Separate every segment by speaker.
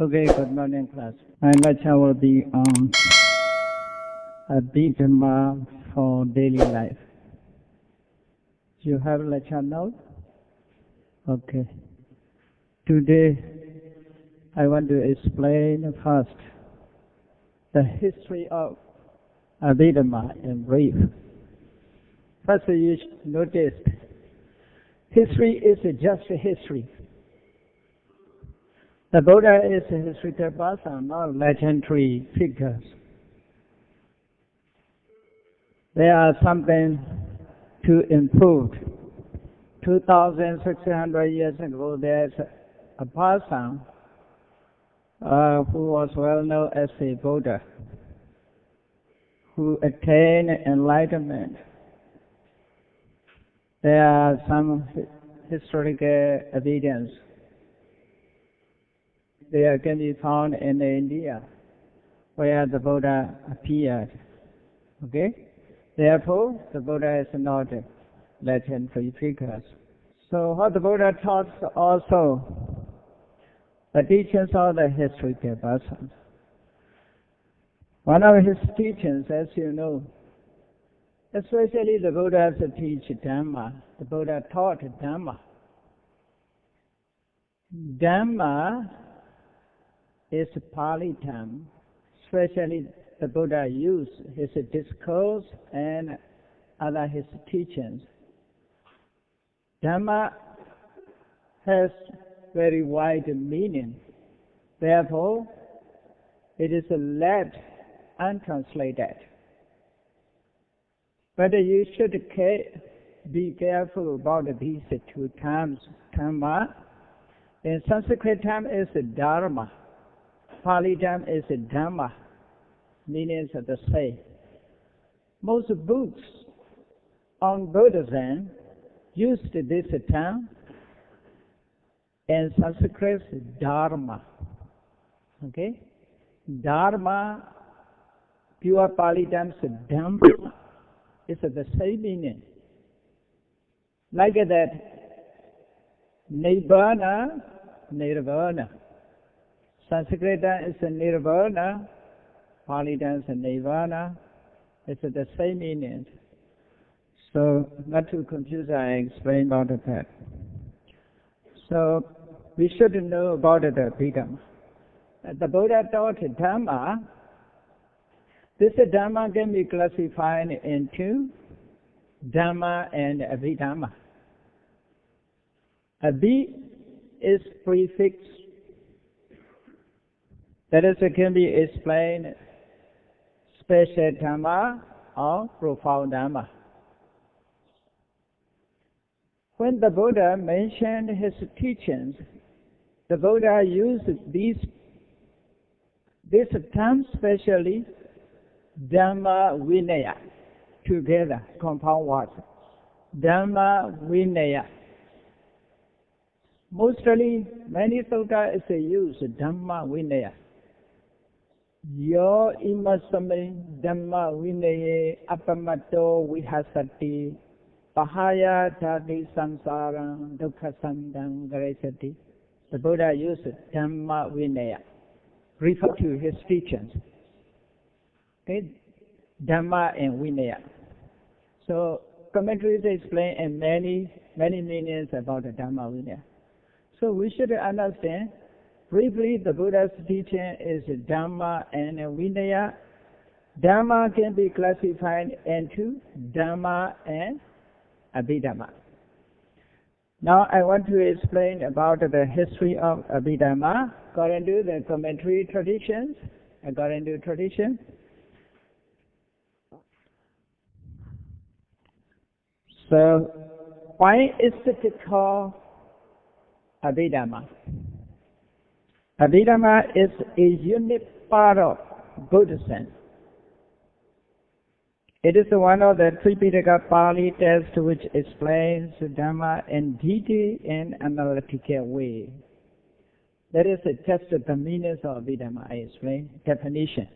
Speaker 1: Okay, good morning, class. My lecture will be on Abbhidamma for daily life. You have lecture note? Okay. Today, I want to explain first the history of Abbhidamma in brief. First, you should notice history is just history. The Buddha is a historical person, not legendary figures. There are something to improve. 2,600 years ago, there's a person who was well known as a Buddha, who attained enlightenment. There are some historical evidence. They can be found in India, where the Buddha appeared. Okay? Therefore, the Buddha is not a legendary figure. So what the Buddha taught also, the teachings of the historical person. One of his teachings, as you know, especially the Buddha teach Dhamma. The Buddha taught Dhamma. Dhamma is Pali term, especially the Buddha used his discourse and other his teachings. Dhamma has very wide meaning. Therefore, it is left untranslated. But you should be careful about these two terms. Dhamma, in Sanskrit term is Dharma. Pali term is Dhamma, meanings are the same. Most books on Buddhism used this term, and Sanskrit Dharma. Okay? Dharma, pure Pali term is Dhamma, is the same meaning. Like that, Nibbana, Nirvana. Sanskrit is Nirvana, Pali is Nirvana. It's the same meaning. So, not to confuse, I explain about that. So, we should know about the Abbhidamma. The Buddha taught Dhamma. This Dhamma can be classified into Dhamma and Abbhidamma. Abhi is prefix. That is, it can be explained special Dhamma or profound Dhamma. When the Buddha mentioned his teachings, the Buddha used this term specially, Dhamma Vinaya, together, compound words. Dhamma Vinaya. Mostly, many sutta is used Dhamma Vinaya. Yo imasame Dhamma Vinaya apamato vihasati pahaya dhati samsaram dukkha sandam garesati. The Buddha used Dhamma Vinaya, refer to his teachings. Okay? Dhamma and Vinaya. So, commentaries explain in many meanings about the Dhamma Vinaya. So, we should understand briefly, the Buddha's teaching is Dhamma and Vinaya. Dhamma can be classified into Dhamma and Abbhidamma. Now, I want to explain about the history of Abbhidamma according to the commentary traditions. According to tradition, so why is it called Abbhidamma? Abbhidamma is a unique part of Buddhism. It is one of the Tripitaka Pali texts which explains Dhamma in detail and analytical way. That is just the meanings of Abbhidamma. I explain definition.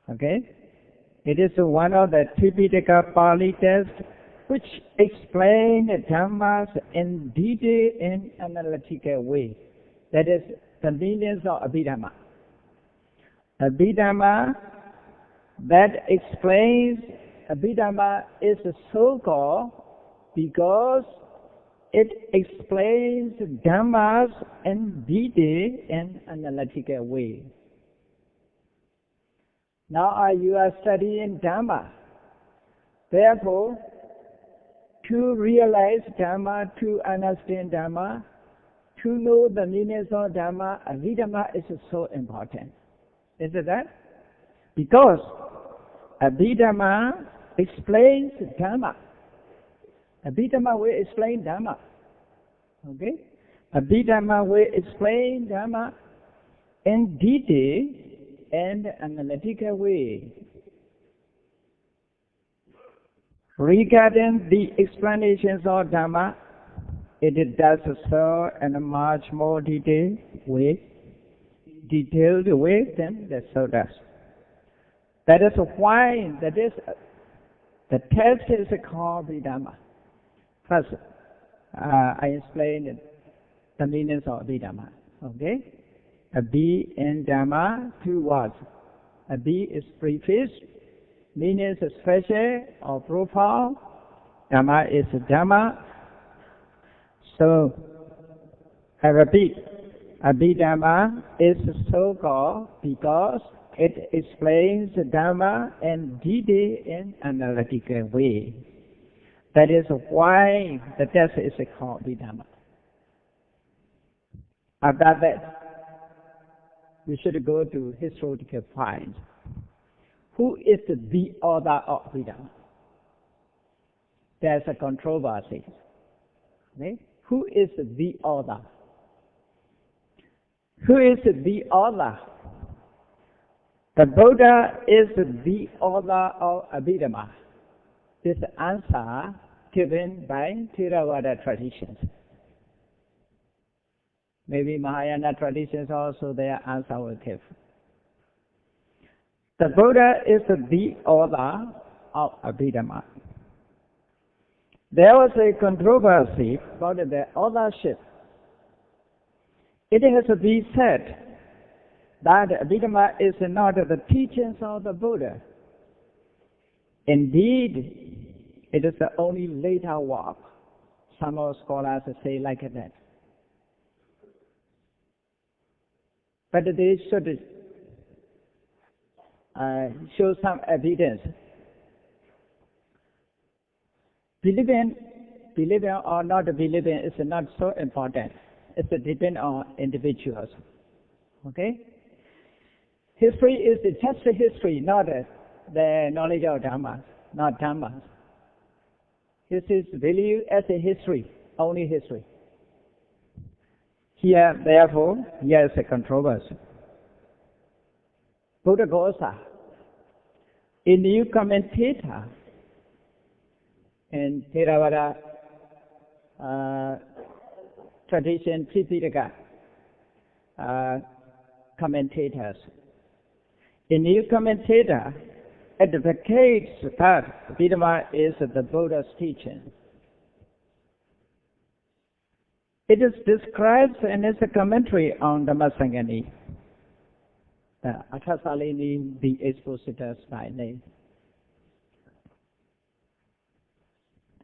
Speaker 1: Okay? It is one of the Tripitaka Pali texts which explain the Dhammas in detail and analytical way. That is the meanings of Abbhidamma. Abbhidamma that explains Abbhidamma is so-called because it explains Dhammas in detail and analytical way. Now you are studying Dhamma. Therefore, to realize Dhamma, to understand Dhamma, to know the meanings of Dhamma, Abbhidamma is so important. Is it that? Because Abbhidamma explains Dhamma. Abbhidamma will explain Dhamma. Okay? Abbhidamma will explain Dhamma in detail and analytical way. Regarding the explanations of Dhamma, it does so in a much more detailed way than the Sutras. That is why the text is called Abbhidamma. First, I explained the meanings of Abbhidamma. Okay? Abhi and Dhamma, two words. Abhi is preface, meaning is special or profound. Dhamma is Dhamma. So, I repeat, Abbhidamma is so called because it explains Dhamma in detail and analytical way. That is why the text is called Abbhidamma. After that, we should go to historical points. Who is the author of Abbhidamma? There's a controversy. Okay? Who is the author? Who is the author? The Buddha is the author of Abbhidamma. This answer given by Theravada traditions. Maybe Mahayana traditions also their answer will give. The Buddha is the author of Abbhidamma. There was a controversy about the authorship. It has to be said that Abbhidamma is not the teachings of the Buddha. Indeed, it is the only later work. Some of scholars say like that. But they should show some evidence. Believing or not believing is not so important. It depends on individuals. Okay? History is just history, not the knowledge of Dhamma, not Dhamma. This is valued as a history, only history. Here, therefore, here is a controversy. Buddhaghosa, a new commentator in Theravada tradition, Tripitaka commentators. A new commentator advocates that Abbhidamma is the Buddha's teaching. It is described and is a commentary on Dhammasangani. Akhasalini, the expositors by name.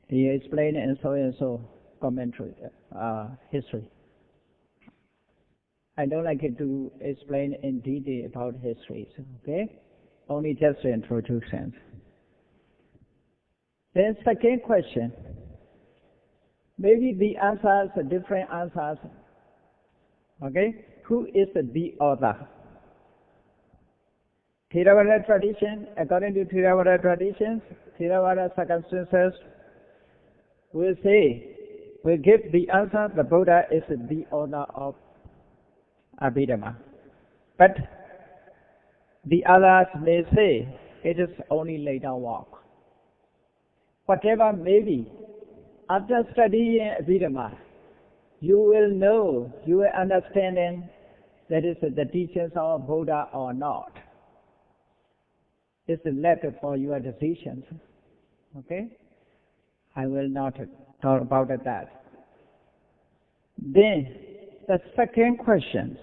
Speaker 1: He explained and so commentary, history. I don't like it to explain in detail about history, okay? Only just the introduction. Then second question. Maybe the answers are different answers. Okay? Who is the author? Theravada tradition, according to Theravada traditions, Theravada circumstances, will give the answer, the Buddha is the author of Abbhidamma. But the others may say it is only later work. Whatever may be, after studying Abbhidamma, you will know, you will understand that is the teachings of Buddha or not. It's left for your decisions. Okay? I will not talk about that. Then, the second question,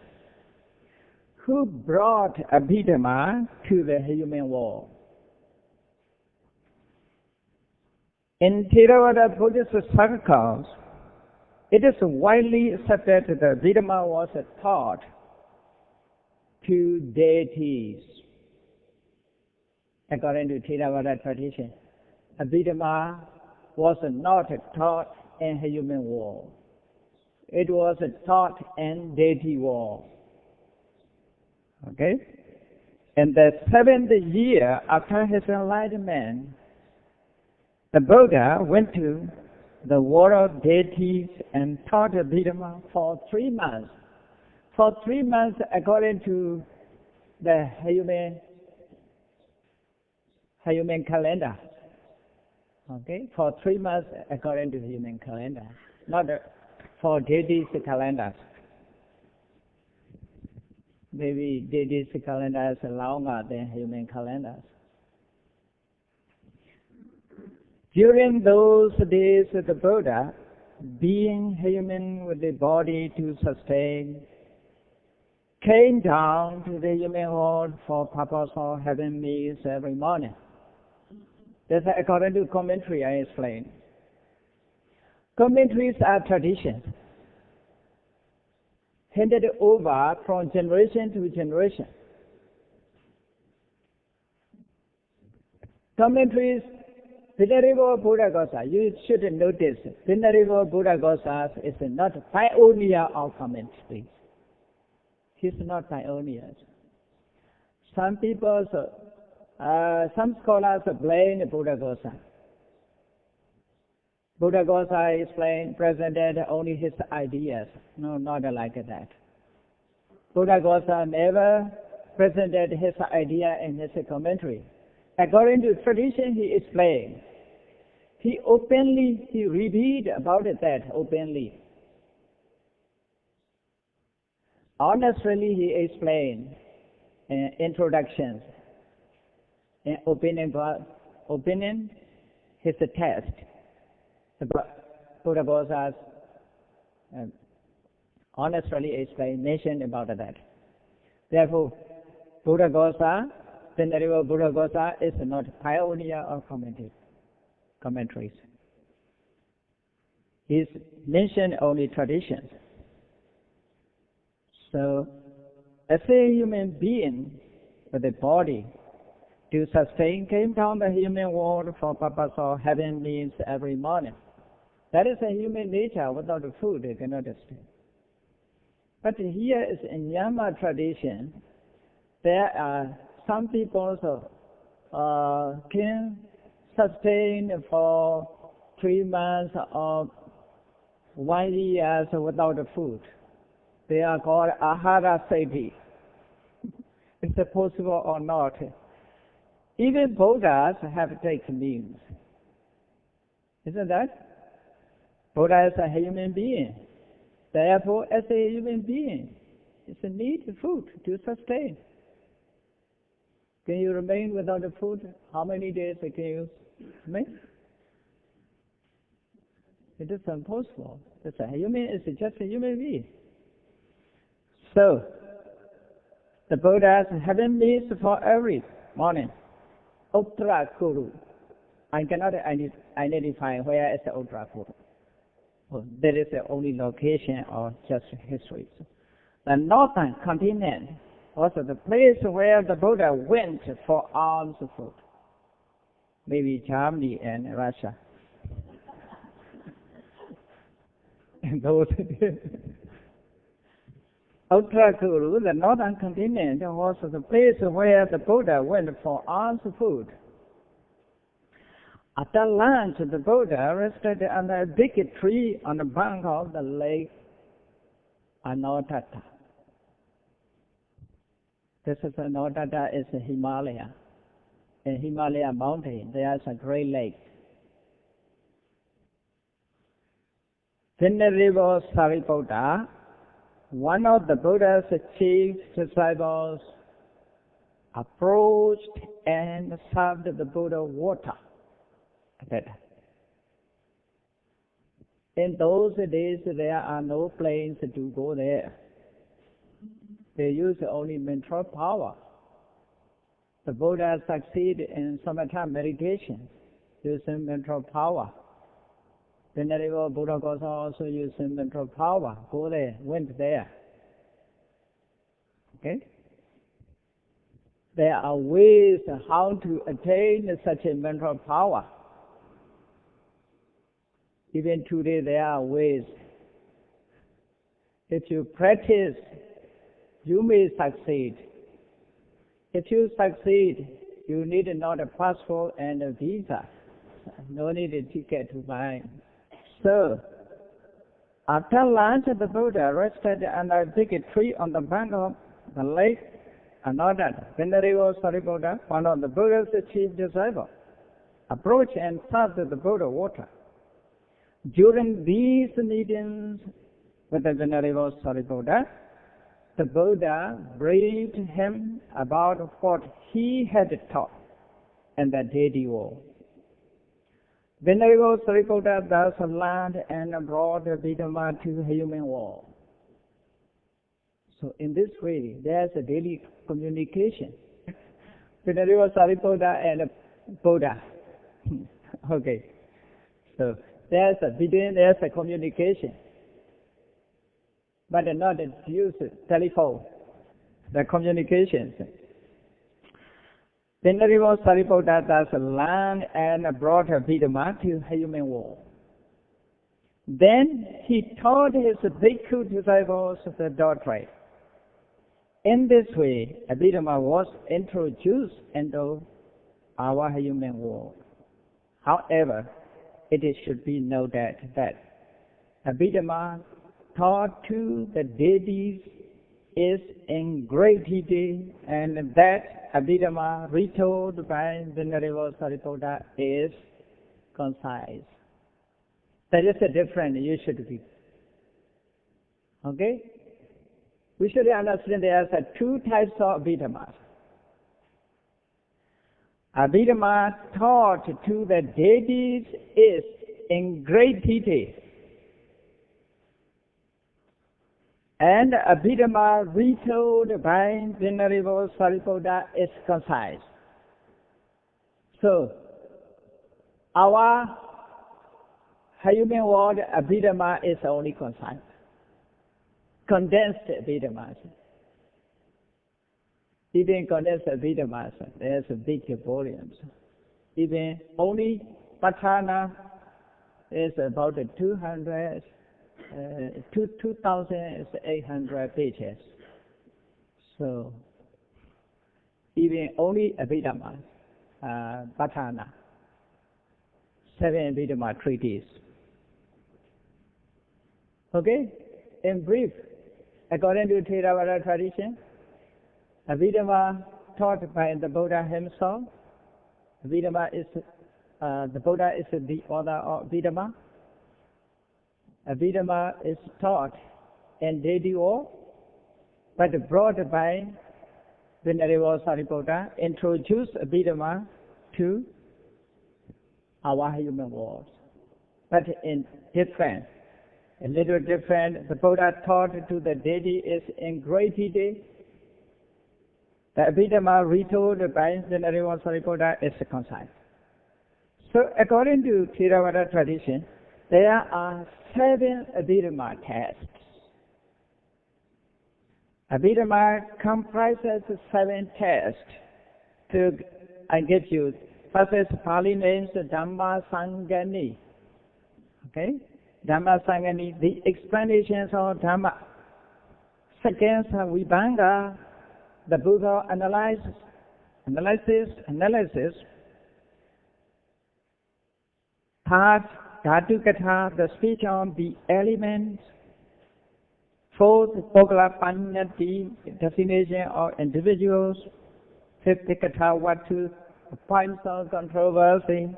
Speaker 1: who brought Abbhidamma to the human world. In Theravada Buddhist circles, it is widely accepted that Abbhidamma was taught to deities. According to Theravada tradition, Abbhidamma was not taught in human world. It was taught in deity world. Okay? In the 7th year after his enlightenment, the Buddha went to the world of deities and taught Abbhidamma for 3 months. For 3 months, according to the human calendar. Okay? For 3 months, according to human calendar, not for deities calendars. Maybe deities calendars are longer than human calendars. During those days, the Buddha, being human with the body to sustain, came down to the human world for purpose of having meals every morning. That's according to commentary I explained. Commentaries are traditions, handed over from generation to generation. Commentaries, Venerable Buddhaghosa, you should notice, Venerable Buddhaghosa is not pioneer of commentaries. He's not pioneer. Some people, some scholars blame Buddhaghosa. Buddhaghosa explained, presented only his ideas. No, not like that. Buddhaghosa never presented his idea in his commentary. According to tradition, he explained. He repeated about that openly. Honestly, he explained in introductions, in opinion, his text. Buddhaghosa's honestly explanation about that. Therefore, Venerable Buddhaghosa is not pioneer of commentaries. He's mentioned only traditions. So, as a human being with a body to sustain, came down the human world for purpose of having meals every morning. That is a human nature. Without food, you cannot stay. But here is in Myanmar tradition, there are some people can sustain for 3 months or 1 year without food. They are called ahara sati. Is it possible or not? Even Buddhas have to take meals. Isn't that? Buddha is a human being. Therefore, as a human being, it's a need food to sustain. Can you remain without food? How many days can you remain? It is impossible. It's just a human being. So, the Buddhas having meals for every morning. Uttra Kuru. I cannot identify where is the Uttra Kuru. There is the only location or just history. The northern continent was the place where the Buddha went for alms food. Maybe Germany and Russia. And those Uttarakuta, the northern continent, was the place where the Buddha went for alms food. After lunch, the Buddha rested under a big tree on the bank of the lake Anotata. This is Anotata is a Himalaya. In Himalaya mountain, there is a great lake. Venerable Sariputta, one of the Buddha's chief disciples, approached and served the Buddha water. In those days, there are no planes to go there. They use only mental power. The Buddha succeeded in samatha meditation using mental power. Venerable Buddha was also using mental power. Go there, went there. Okay? There are ways how to attain such a mental power. Even today there are ways. If you practice, you may succeed. If you succeed, you need not a passport and a visa. No need a ticket to buy. So, after lunch, the Buddha rested under a big tree on the bank of the lake. Another Venerable Sariputta, one of the Buddha's chief disciples, approached and served the Buddha water. During these meetings with the Venerable Sariputta, the Buddha briefed him about what he had taught in the daily world. Venerable Sariputta thus learned and brought Abbhidamma to the human world. So in this way, there's a daily communication. Venerable Sariputta and Buddha. Okay. So there's a communication. But not use telephone, the communications. Venerable Sariputta thus learned and brought Abbhidamma to the human world. Then he taught his bhikkhu disciples the doctrine. In this way, Abbhidamma was introduced into our human world. However, it should be noted that Abbhidamma taught to the deities is in great detail, and that Abbhidamma retold by Venerable Sariputta is concise. That is a difference you should be. Okay? We should understand there are two types of Abbhidammas. Abbhidamma taught to the deities is in great detail. And Abbhidamma retold by Venerable Sariputta is concise. So, our human world Abbhidamma is only concise. Condensed Abbhidamma. Even condensed Abbhidamma, there's a big volumes. Even only Patthana is about 2,800 pages. So, even only Abbhidamma, Patthana, 7 Abbhidamma treatises. Okay? In brief, according to Theravada tradition, Abbhidamma taught by the Buddha himself. Abbhidamma is, the Buddha is the author of Abbhidamma. Abbhidamma is taught in daily world, but brought by Venerable Sariputta, introduced Abbhidamma to our human world. But in different, a little different, the Buddha taught to the deity is in great detail. The Abbhidamma retold by Venerable Sariputta is concise. So according to Theravada tradition, there are 7 Abbhidamma texts. Abbhidamma comprises 7 texts. I get you. First is Pali names Dhamma Sangani. Okay? Dhamma Sangani, the explanations of Dhamma. Second, Vibhanga, the Buddha analysis. Third, Dhatu Katha, the speech on the elements. Fourth, Pogala Panyati, definition of individuals. Fifth, Katha Vatu, points of controversy.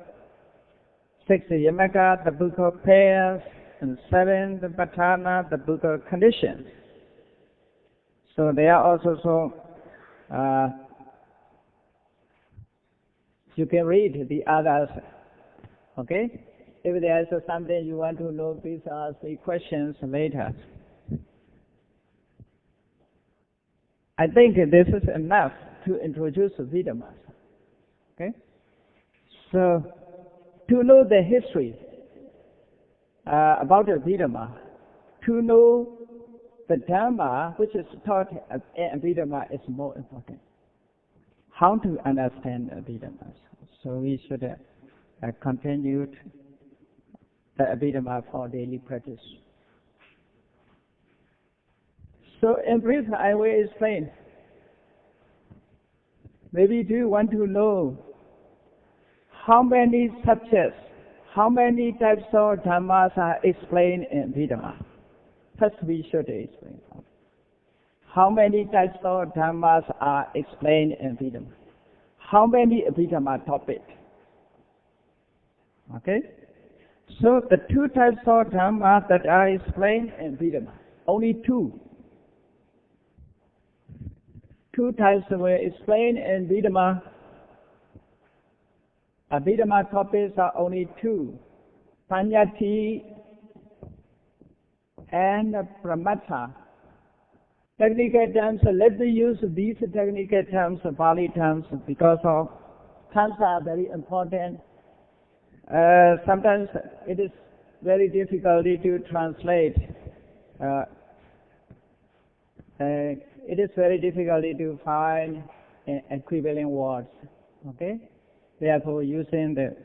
Speaker 1: Sixth, Yamaka, the book of pairs. And seventh, Patthana, the book of conditions. So there are also you can read the others. Okay? If there is something you want to know, please ask me questions later. I think this is enough to introduce Abbhidamma. Okay? So, to know the history about Abbhidamma, to know the Dhamma which is taught in Abbhidamma is more important. How to understand Abbhidamma. So we should continue the Abbhidamma for daily practice. So in brief, I will explain. Maybe do you want to know how many subjects, how many types of Dhammas are explained in Abbhidamma? First we should explain. How many types of Dhammas are explained in Abbhidamma? How many Abbhidamma topics? Okay? So the two types of Dhammas that are explained in Abbhidamma, only two. Two types were explained in Abbhidamma. Abbhidamma topics are only two, Panyati and Pramatta. Technical terms, let's use these technical terms, Pali terms, because of terms are very important. Sometimes it is very difficult to translate. It is very difficult to find equivalent words. Okay? Therefore, using the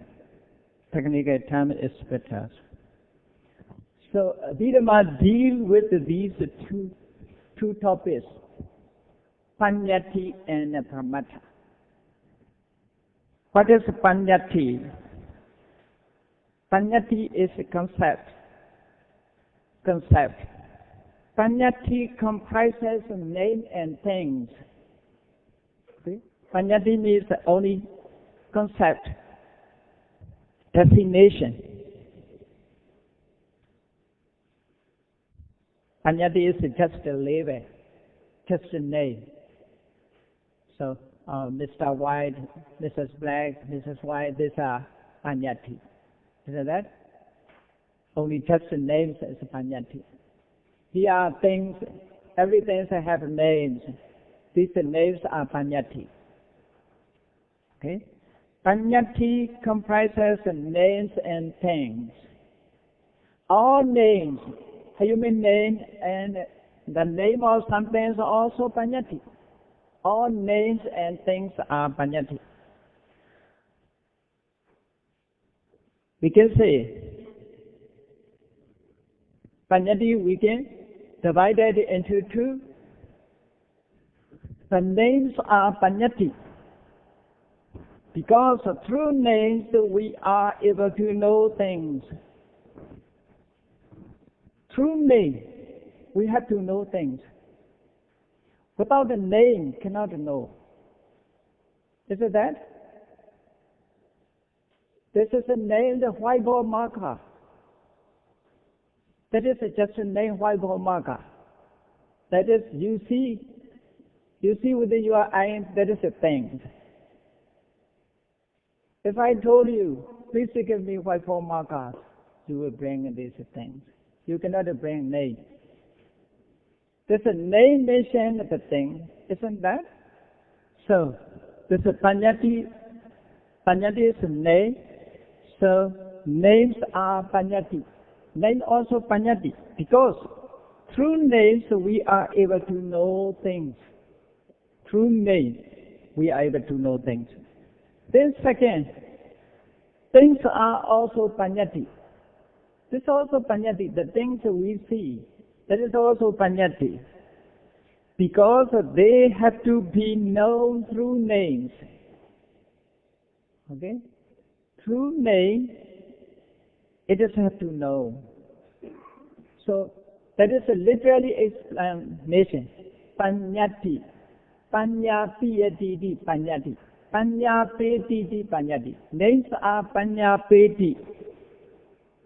Speaker 1: technical term is better. So, Abbhidamma deal with these two topics, Panyati and Pramatta. What is Panyati? Panyati is a concept. Panyati comprises name and things. See? Panyati means only concept, destination. Panyati is just a label, just a name. So, Mr. White, Mrs. Black, Mrs. White, these are Panyati. Isn't that? Only just the names is Panyati. Here are things, everything have names. These names are Panyati. Okay? Panyati comprises names and things. All names, human name and the name of something is also Panyati. All names and things are Panyati. We can say, Panyati we can divide it into two. The names are Panyati. Because through names we are able to know things. Through name we have to know things. Without a name cannot know. Is it that? This is a name, the whiteboard marker. That is just a name, whiteboard marker. That is, you see with your eyes, that is a thing. If I told you, please give me whiteboard markers, you will bring these things. You cannot bring name. There's a name mentioned the thing, isn't that? So, this is Panyati. Panyati is a name. So, names are Panyati. Name also Panyati. Because through names we are able to know things. Through names we are able to know things. Then second, things are also Panyati. This is also Panyati. The things we see, that is also Panyati. Because they have to be known through names. Okay? Through name, it just have to know. So, that is a literary explanation. Panyati. Panyapiyatiti Panyati. Panyapetiti Panyati. Names are Panyapeti.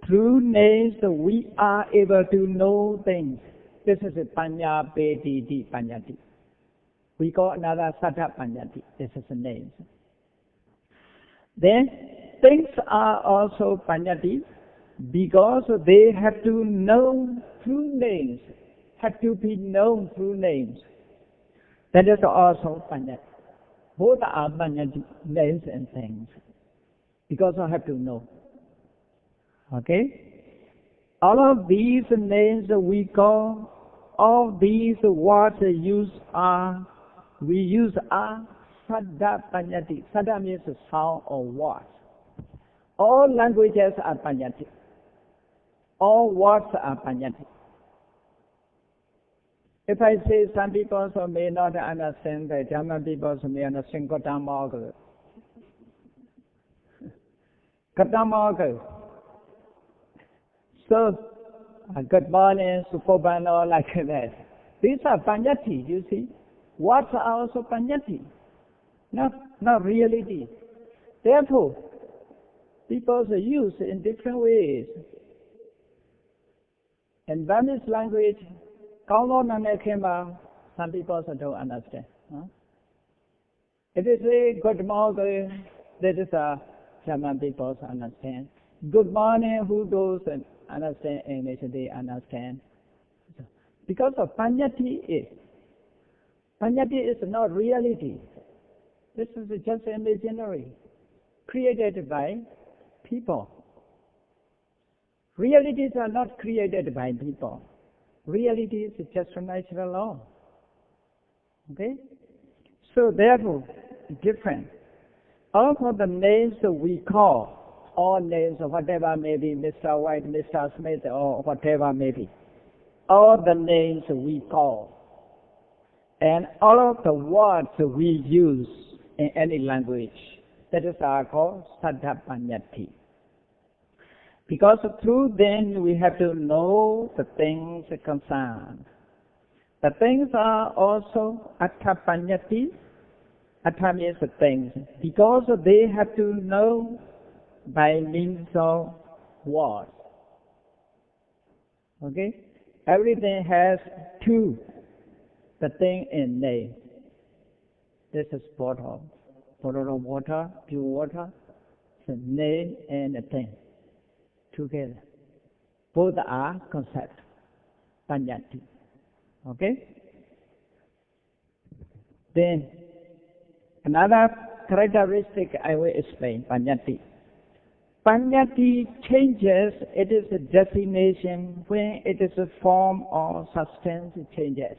Speaker 1: Through names we are able to know things. This is a Panyapetiti Panyati. We call another Sattva Panyati. This is a name. Then things are also Panyati because they have to know through names. Have to be known through names. That is also Panyati. Both are Panyati, names and things. Because I have to know. Okay? All of these names we call, all these words we use are Saddha Panyati. Saddha means sound or words. All languages are Panyati. All words are Panyati. If I say some people may not understand, the Dhamma people may understand Dhamma. Dhamma. So, good morning, Supobano, like that. These are Panyati, you see. Words are also Panyati, not reality. Therefore, people use in different ways. In Burmese language, some people don't understand. If you say good morning, that is German people understand. Good morning, who goes and understand English, they understand. Because of Panyati is not reality. This is just imaginary, created by people. Realities are not created by people. Reality is just a natural law. Okay? So therefore, different. All of the names we call, all names, whatever may be, Mr. White, Mr. Smith, or whatever may be, all the names we call, and all of the words we use in any language, that is called Saddha Panyati. Because through them we have to know the things concerned. The things are also Attha Panyati. Attha means the things. Because they have to know by means of words. Okay? Everything has two. The thing in name. This is bottle. Bottle of water, pure water. The name and the thing. Together. Both are concept. Panyati. Okay? Then, another characteristic I will explain, Panyati. Panyati changes, it is a destination when it is a form or substance, it changes.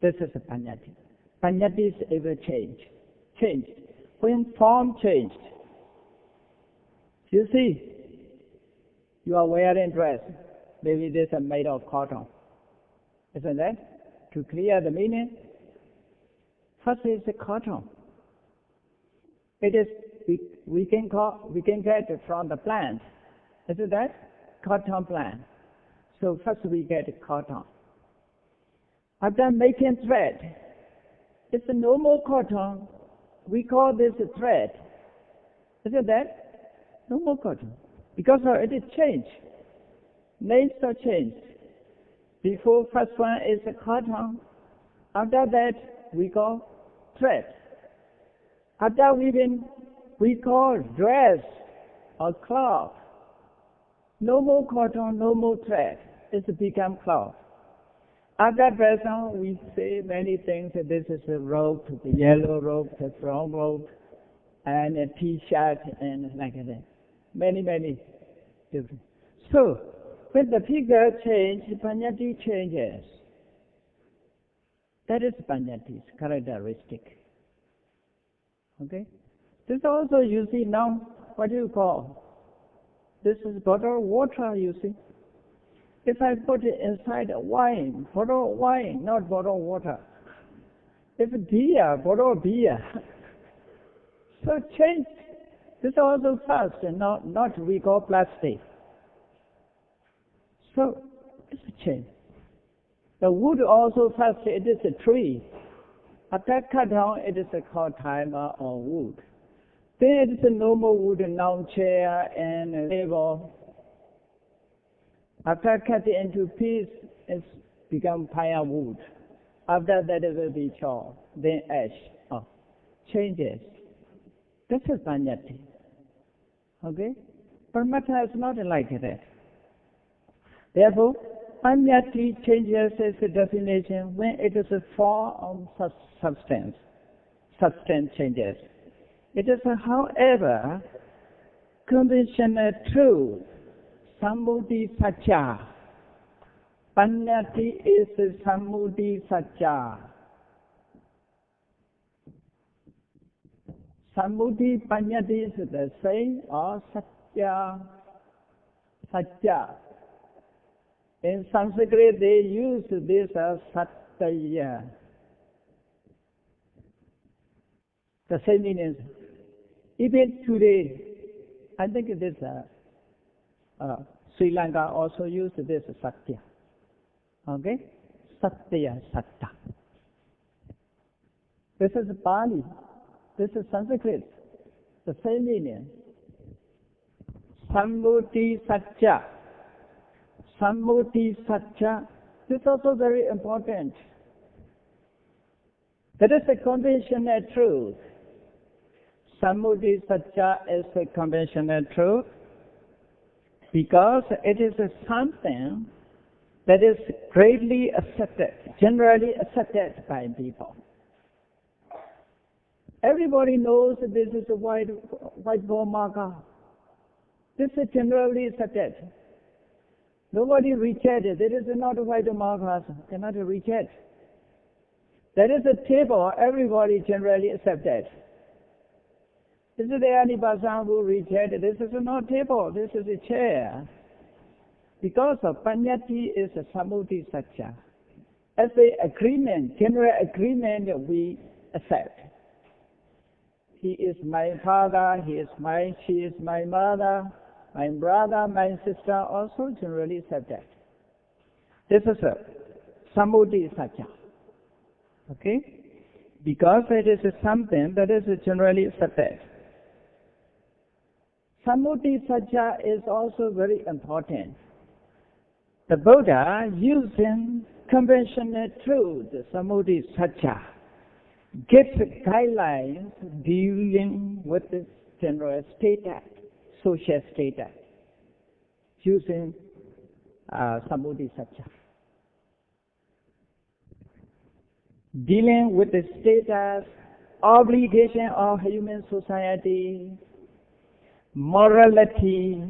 Speaker 1: This is a Panyati. Panyati is ever changed. When form changed. You see, you are wearing dress. Maybe this is made of cotton. Isn't that? To clear the meaning, first is the cotton. It is we can get it from the plant. Isn't that? Cotton plant. So first we get cotton. After making thread, it's a normal cotton. We call this a thread. Isn't that? Normal cotton. Because it is changed. Names are changed. Before first one is a cotton. After that we call thread. After weaving, we call dress or cloth. No more cotton, no more thread. It's become cloth. After dress on, we say many things. This is a robe, the yellow robe, the brown robe, and a t-shirt, and like that. Many different. So, when the figure changes, Panyati changes. That is Panyati's characteristic. Okay? This also, you see now, what do you call? This is bottle of water, you see. If I put it inside a wine, bottle of wine, not bottle of water. If beer, bottle of beer. So change. This also fast, and not we call plastic. So it's a change. The wood also fast, it is a tree. After cut down, it is called timer or wood. Then it is a normal wood, now chair and a table. After cut it into pieces, it's become firewood. After that it will be charred, then ash. Changes. This is Panyati. Okay? Paramatma is not like that. Therefore, Panyati changes its definition when it is a form of substance. Substance changes. It is, however, conventional truth. Samudhi Satya. Panyati is Samudhi Satya. Samudhi Panyati is the same or Satya. Satya. In Sanskrit, they use this as Satya. The same meaning. Even today, I think this Sri Lanka also use this Satya. Okay? Satya, Satta. This is Pali. This is Sanskrit. The same meaning. Samudhi Satya. Samudhi Satya. This is also very important. That is a conventional truth. Samudhi Satya is a conventional truth because it is something that is greatly accepted, generally accepted by people. Everybody knows this is a white ball marker. This is generally accepted. Nobody rejected. It is not a white marker. Cannot reject. That is a table. Everybody generally accepted. Is there any person who rejected? This is not a table. This is a chair. Because of Panyati is a Samudhi Satya. As an agreement, general agreement, we accept. He is my father, she is my mother, my brother, my sister, also generally accepted. This is a Samudhi Satya. Okay? Because it is something that is generally accepted. Samudhi Satya is also very important. The Buddha, using conventional truth, Samudhi Satya, gives guidelines dealing with the general status, social status, using Samudhi Satya. Dealing with the status, obligation of human society, morality,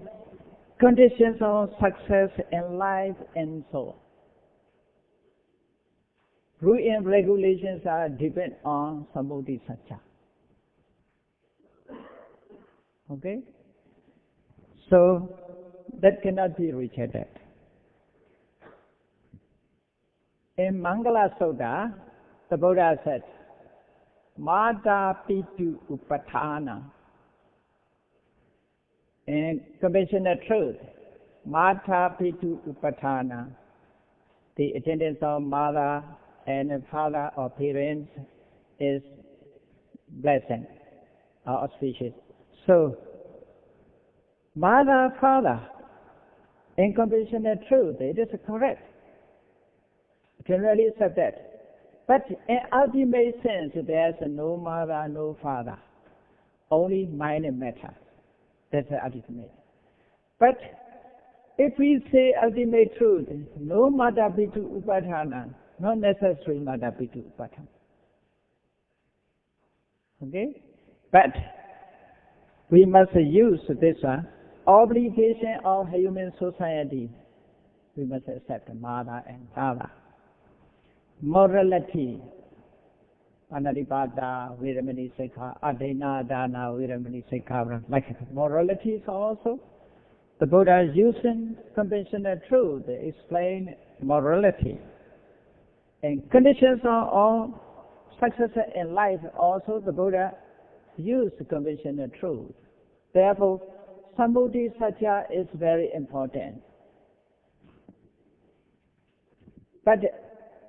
Speaker 1: conditions of success in life, and so on. Rules and regulations are depend on Samudhi Satya. Okay? So, that cannot be rejected. In Mangala Sutta, the Buddha said, Mata Pitu Upatana. In conventional truth, Mata Pitu Upatana, the attendance of mother and father or parents is blessing or auspicious. So, mother, father, in conventional truth, it is correct. Generally accepted. But in ultimate sense, there is no mother, no father. Only mind and matter. That's the ultimate. But if we say ultimate truth, no mata pitu upatana, not necessary mata pitu upatana. Okay? But we must use this obligation of human society. We must accept mother and father. Morality. Anadipata, Viramani Sekha, Adena, Dana, Viramani Sekha, like moralities also. The Buddha is using conventional truth to explain morality. And conditions of success in life also the Buddha used conventional truth. Therefore, Samudhi Satya is very important. But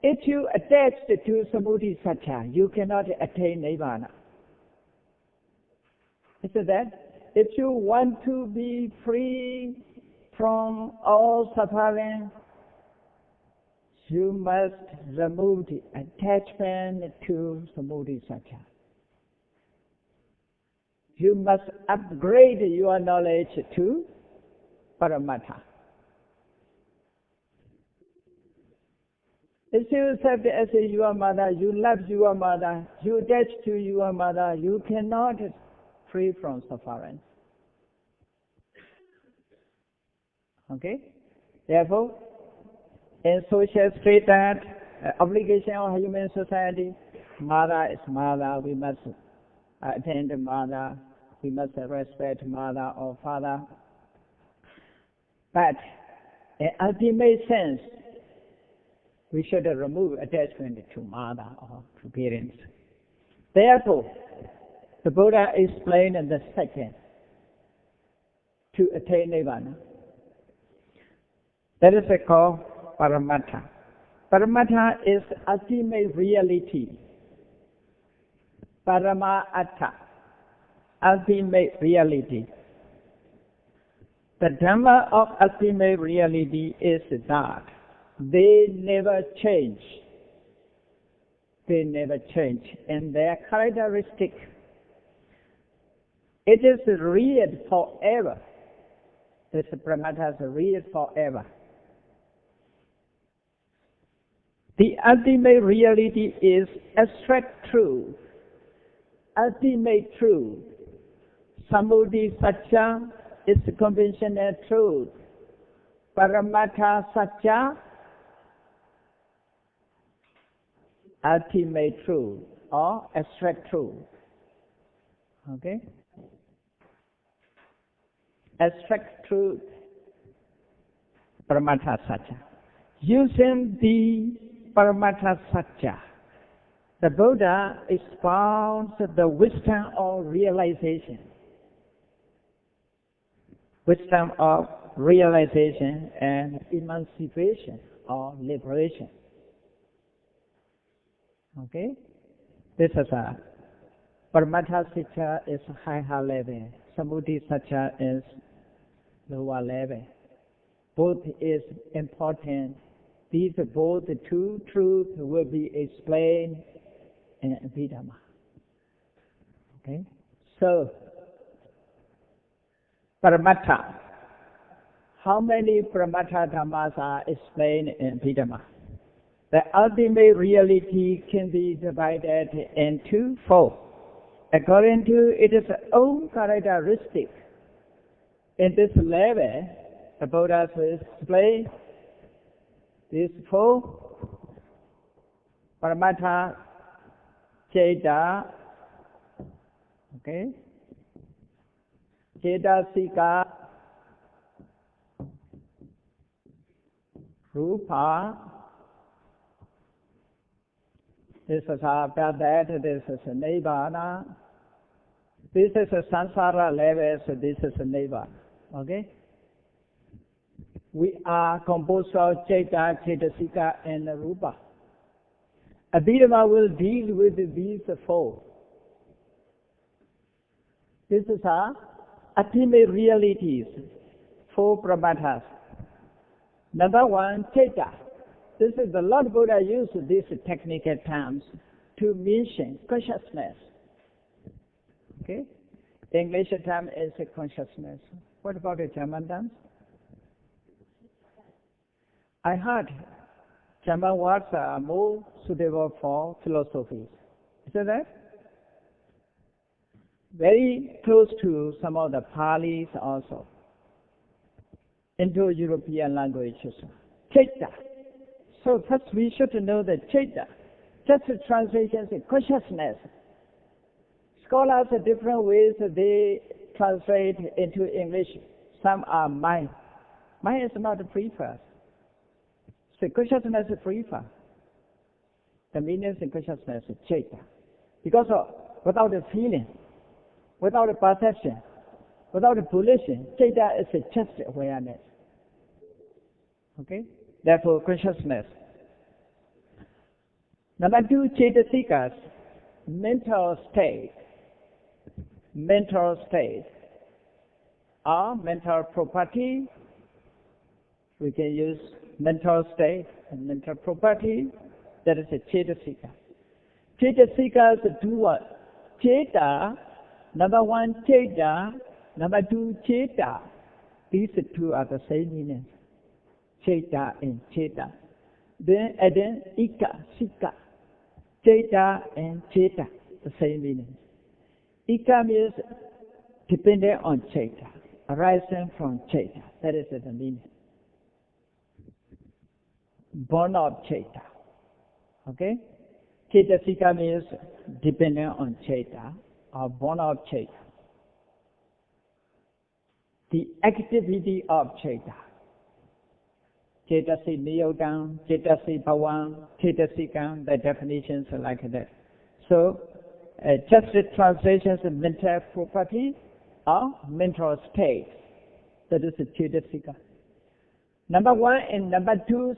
Speaker 1: if you attach to Samudhi Satya, you cannot attain Nibbana. Isn't that? If you want to be free from all suffering, you must remove the attachment to Samudhi Satya. You must upgrade your knowledge to Paramattha. If you accept as your mother, you love your mother, you attach to your mother, you cannot free from suffering. Okay? Therefore, in social status, obligation of human society, mother is mother, we must attend mother, we must respect mother or father. But in ultimate sense, we should remove attachment to mother or to parents. Therefore, the Buddha explained the second to attain Nirvana. That is called Paramattha. Paramattha is ultimate reality. Paramattha, ultimate reality. The Dhamma of ultimate reality is that they never change. They never change in their characteristic. It is real forever. This Paramattha is real forever. The ultimate reality is abstract truth, ultimate truth. Samudhi Satya is conventional truth. Paramattha Satya, ultimate truth or abstract truth. Okay? Abstract truth, Paramattha Satya. Using the Paramattha Satya, the Buddha expounds the wisdom of realization. Wisdom of realization and emancipation or liberation. Okay? This is a Paramattha Satya is higher level. Samudhi Satya is lower level. Both is important. These both two truths will be explained in Abbhidamma. Okay? So, Paramattha. How many Paramattha Dhammas are explained in Abbhidamma? The ultimate reality can be divided into four. According to its own characteristic. In this level, the Buddha will explain these four Paramattha Cheta, okay, Cetasika, Rupa. This is after that, this is Nibbana. This is a samsara level, so this is a Nibbana. Okay? We are composed of Ceta, Cetasika, and Rupa. Abbhidamma will deal with these four. This is our ultimate realities, four Paramatthas. Number one, Ceta. This is the Lord Buddha used these technical terms to mention consciousness. Okay? The English term is consciousness. What about the German terms? I heard German words are more suitable for philosophy. Is that? Very close to some of the Palis also. Indo-European languages. Ceta. So first we should know the Ceta. Just the translation is consciousness. Scholars have different ways they translate into English. Some are mind. Mind is not preferred. So consciousness is preferred. The meaning in consciousness is Ceta. Because without a feeling, without a perception, without a volition, Ceta is a just awareness. Okay? Therefore, consciousness. Number two, Cetasikas, mental state. Mental state. Or mental property. We can use mental state and mental property. That is a Cetasika. Cetasikas do what? Ceta, number one, Ceta, number two, Ceta. These two are the same meaning. Ceta and Ceta. Then add in Ika, Sika, Cheta and Cheta, the same meaning. Ika means dependent on Cheta, arising from Cheta. That is the meaning. Born of Cheta. Okay? Chetasika means dependent on Cheta or born of Cheta. The activity of Cheta. Chetasi Niyodam, Chetasi Bhavan, Chetasikam, the definitions are like that. So, just the translations of mental property or mental state. That is the Chetasika. Number one and number two,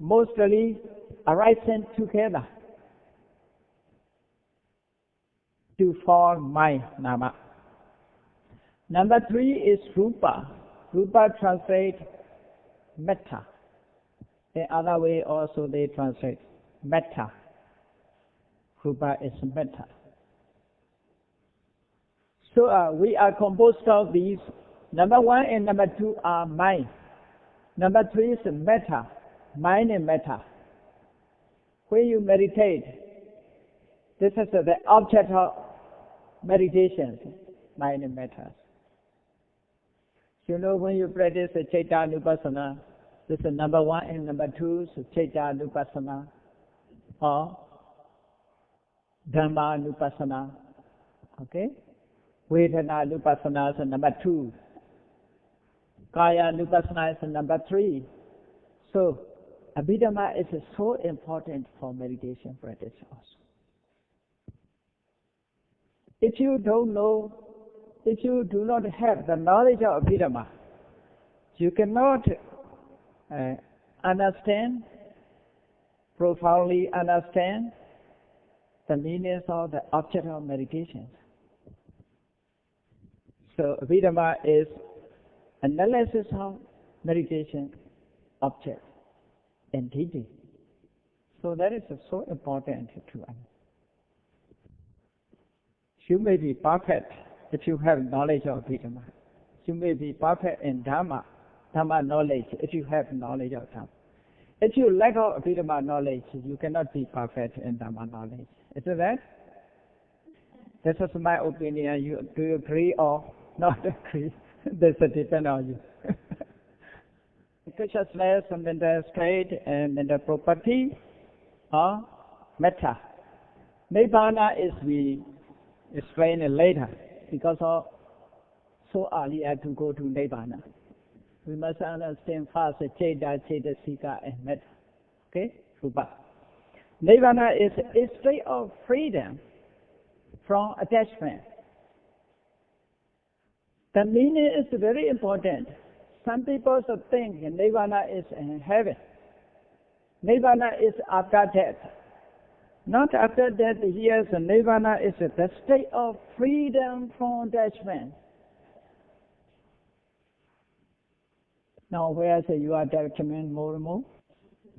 Speaker 1: mostly arising together to form my Nama. Number three is Rupa. Rupa translates metta. The other way also they translate metta. Rupa is metta. So we are composed of these. Number one and number two are mind. Number three is metta. Mind and metta. When you meditate, this is the object of meditation, mind and metta. You know, when you practice the Chaitanya this is number one and number two, so Chaitanya or Dhamma. Okay? Vedana is number two. Kaya is number three. So, Abbhidamma is so important for meditation practice also. If you don't know, if you do not have the knowledge of Abbhidamma, you cannot profoundly understand the meanings of the object of meditation. So Abbhidamma is analysis of meditation object and teaching. So that is so important to us. You may be perfect if you have knowledge of Abbhidamma. You may be perfect in Dhamma knowledge if you have knowledge of Dhamma. If you lack of Abbhidamma knowledge, you cannot be perfect in Dhamma knowledge. Isn't that? This is my opinion. Do you agree or not agree? This depends on you. Consciousness, mental state, and mental property or metta. Nibbana is we explain it later because of so early I have to go to Nibbana. We must understand first Cheta, Chetasika, and metta. Okay? Rupa. Nibbana is a state of freedom from attachment. The meaning is very important. Some people think Nibbana is in heaven. Nibbana is after death. Not after death, yes, Nibbana is the state of freedom from attachment. Now, where is your attachment more and more?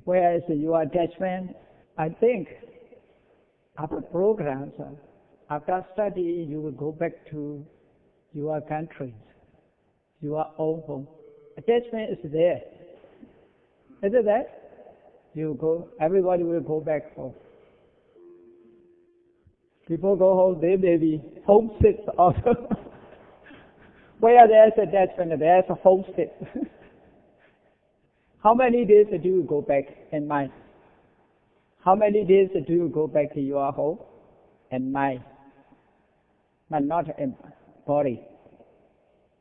Speaker 1: Where is your attachment? I think after programs, after study, you will go back to your country, your own home. Attachment is there. Isn't that? You go, everybody will go back home. People go home, they may be homesick also. Where there's attachment, there's a homesick. How many days do you go back in mind? How many days do you go back to your home and mind? But not in body.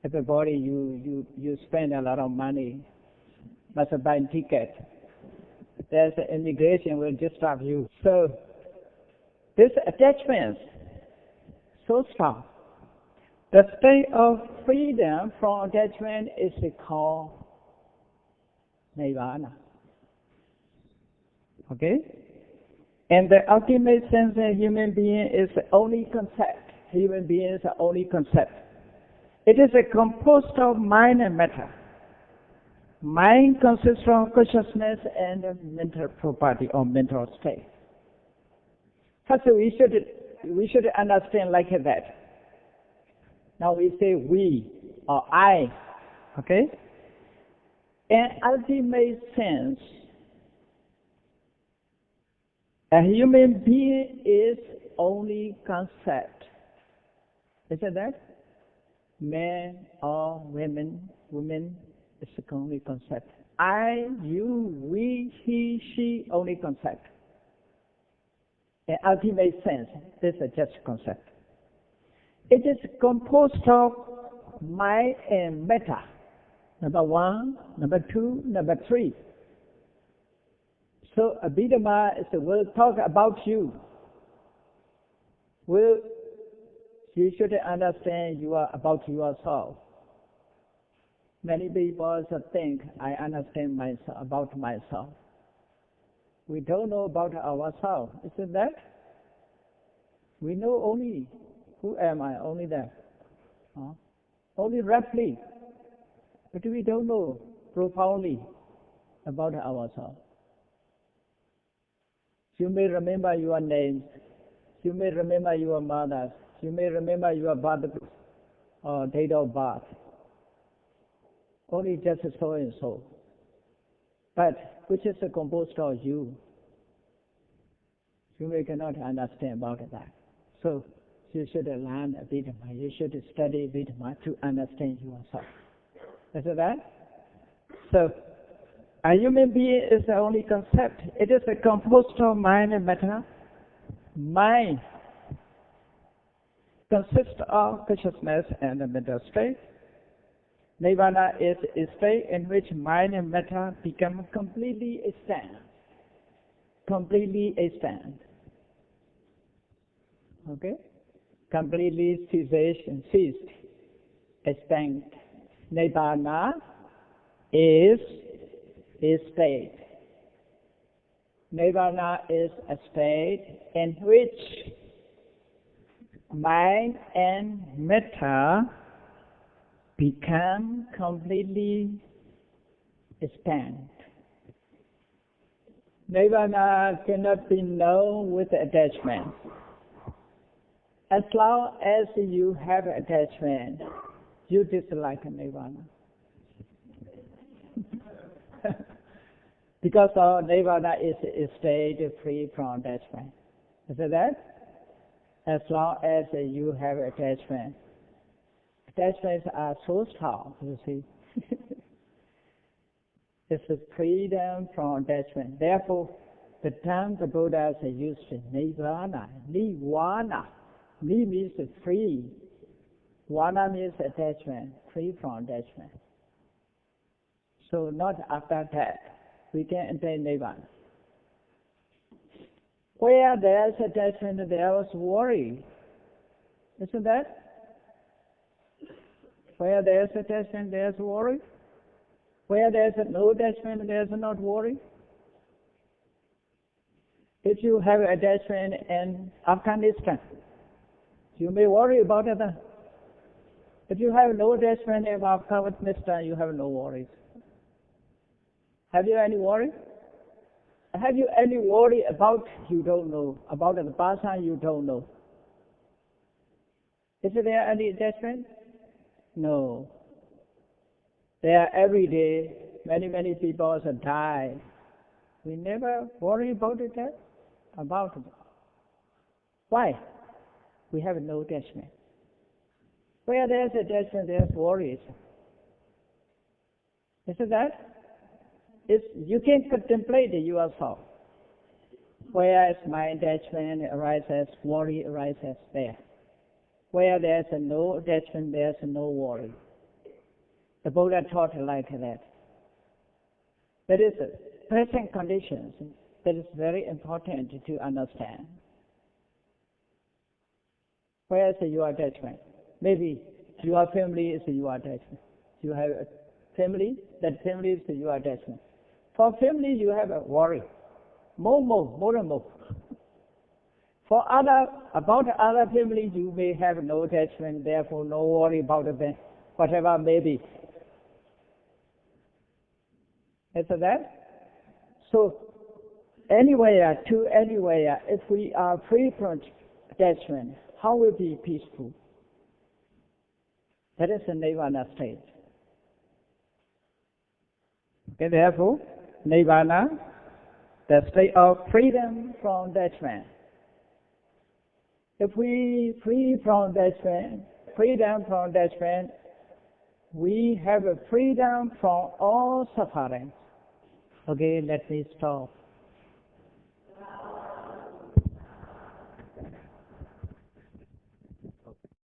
Speaker 1: If a body, you spend a lot of money, must buy a ticket. There's immigration will disturb you. So, this attachment so strong. The state of freedom from attachment is called Nibbana. Okay? And the ultimate sense of human being is the only concept. Human being is the only concept. It is composed of mind and matter. Mind consists of consciousness and mental property or mental state. First, we should understand like that. Now we say we or I, okay? In ultimate sense, A human being is only concept. Isn't that? Man or women is only concept. I, you, we, he, she, only concept. In ultimate sense, this is just concept. It is composed of mind and matter. Number 1, number 2, number 3. So Abbhidamma will talk about you. You should understand about yourself. Many people think I understand myself about myself. We don't know about ourselves, isn't that? We know only who am I, only that. Only roughly. But we don't know profoundly about ourselves. You may remember your names. You may remember your mothers. You may remember your birth or date of birth. Only just so and so. But which is composed of you? You may cannot understand about that. So you should learn Abbhidamma. You should study Abbhidamma to understand yourself. Is that? So a human being is the only concept. It is composed of mind and matter. Mind consists of consciousness and the mental state. Nirvana is a state in which mind and matter become completely extant. Completely extant. Okay? Completely ceased. Extinct. Nirvana is a state. Nirvana is a state in which mind and matter become completely extant. Nirvana cannot be known with attachment. As long as you have attachment, you dislike Nirvana. Because Nirvana is a state free from attachment. Is that? As long as you have attachment. Attachments are so strong, you see. It's a freedom from attachment. Therefore, the term the Buddha used Nirvana. Nirvana. Ni means free. Vana means attachment, free from attachment. So not after that, we can enter Nirvana. Where there is attachment, there was worry. Isn't that? Where there is attachment, there is worry. Where there is no attachment, there is not worry. If you have attachment in Afghanistan, you may worry about it. If you have no attachment in Afghanistan, you have no worries. Have you any worry? Have you any worry about you don't know, about the person you don't know? Is there any attachment? No. There every day, many people die. We never worry about it. About it. Why? We have no attachment. Where there's attachment, there's worries. Isn't that? You can contemplate yourself. Where is my attachment arises, worry arises there. Where there's no attachment, there's no worry. The Buddha taught like that. That is present conditions that is very important to understand. Where is your attachment? Maybe your family is your attachment. You have a family, that family is your attachment. For family, you have a worry. More and more. For about other families, you may have no attachment, therefore no worry about them, whatever may be. Is that? So, anywhere, if we are free from attachment, how will we be peaceful? That is the Nirvana state. Okay, therefore, Nirvana the state of freedom from attachment. If we free from attachment, freedom from attachment, we have a freedom from all suffering. Okay, let me stop.